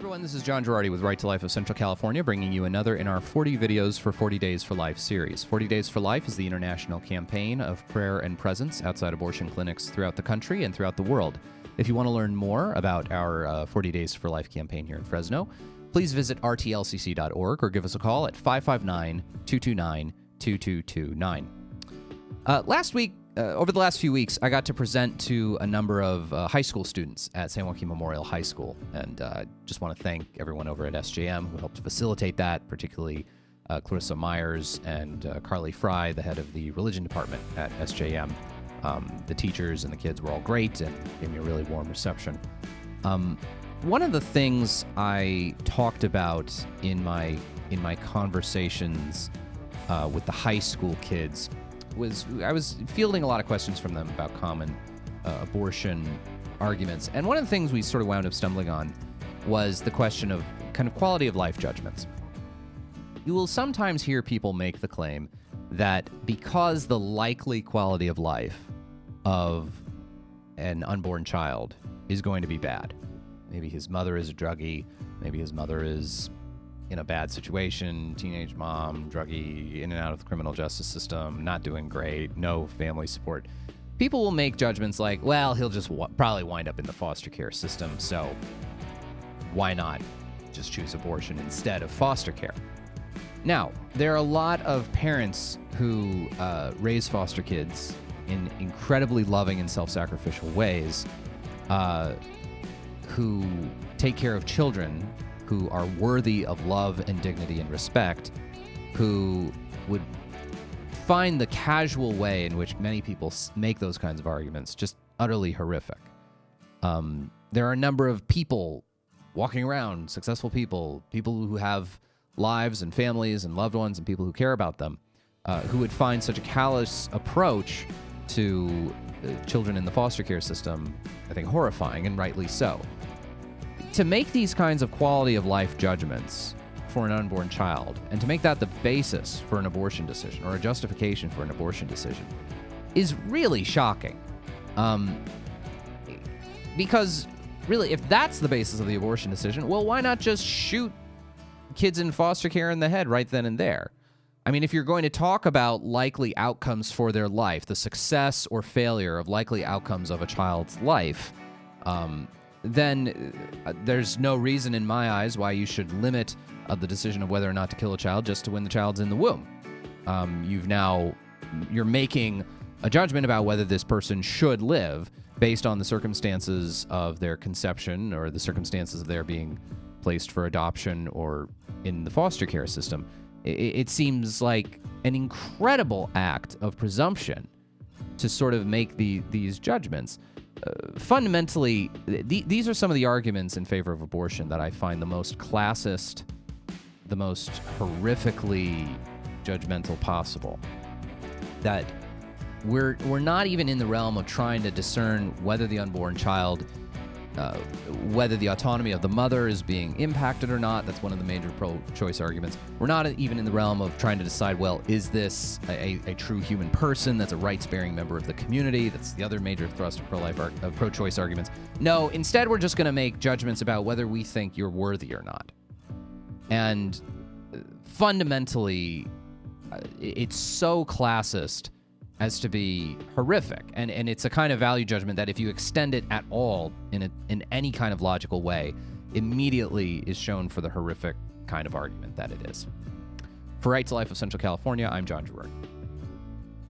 Everyone, this is John Girardi with Right to Life of Central California, bringing you another in our 40 Videos for 40 Days for Life series. 40 Days for Life is the international campaign of prayer and presence outside abortion clinics throughout the country and throughout the world. If you want to learn more about our 40 Days for Life campaign here in Fresno, please visit rtlcc.org or give us a call at 559-229-2229. Last week, over the last few weeks, I got to present to a number of high school students at San Joaquin Memorial High School, and just want to thank everyone over at SJM who helped facilitate that, particularly Clarissa Myers and Carly Fry, the head of the religion department at SJM. The teachers and the kids were all great and gave me a really warm reception. One of the things I talked about in my conversations with the high school kids was I was fielding a lot of questions from them about common abortion arguments. And one of the things we sort of wound up stumbling on was the question of kind of quality of life judgments. You will sometimes hear people make the claim that because the likely quality of life of an unborn child is going to be bad, maybe his mother is a druggie, maybe his mother is in a bad situation, teenage mom, druggie, in and out of the criminal justice system, not doing great, no family support. People will make judgments like, well, he'll just probably wind up in the foster care system, so why not just choose abortion instead of foster care? Now, there are a lot of parents who raise foster kids in incredibly loving and self-sacrificial ways, who take care of children who are worthy of love and dignity and respect, who would find the casual way in which many people make those kinds of arguments just utterly horrific. There are a number of people walking around, successful people who have lives and families and loved ones and people who care about them, who would find such a callous approach to children in the foster care system, I think, horrifying, and rightly so. To make these kinds of quality of life judgments for an unborn child, and to make that the basis for an abortion decision or a justification for an abortion decision, is really shocking. Because really, if that's the basis of the abortion decision, well, why not just shoot kids in foster care in the head right then and there? I mean, if you're going to talk about likely outcomes for their life, the success or failure of likely outcomes of a child's life, then there's no reason in my eyes why you should limit the decision of whether or not to kill a child just to when the child's in the womb. You're making a judgment about whether this person should live based on the circumstances of their conception or the circumstances of their being placed for adoption or in the foster care system. It seems like an incredible act of presumption to sort of make these judgments. Fundamentally, these are some of the arguments in favor of abortion that I find the most classist, the most horrifically judgmental possible. That we're not even in the realm of trying to discern whether the unborn child, whether the autonomy of the mother is being impacted or not. That's one of the major pro-choice arguments. We're not even in the realm of trying to decide, well, is this a true human person that's a rights-bearing member of the community? That's the other major thrust of pro-choice arguments. No, instead we're just going to make judgments about whether we think you're worthy or not. And fundamentally, it's so classist as to be horrific. And it's a kind of value judgment that if you extend it at all in any kind of logical way, immediately is shown for the horrific kind of argument that it is. For Right to Life of Central California, I'm John Girardi.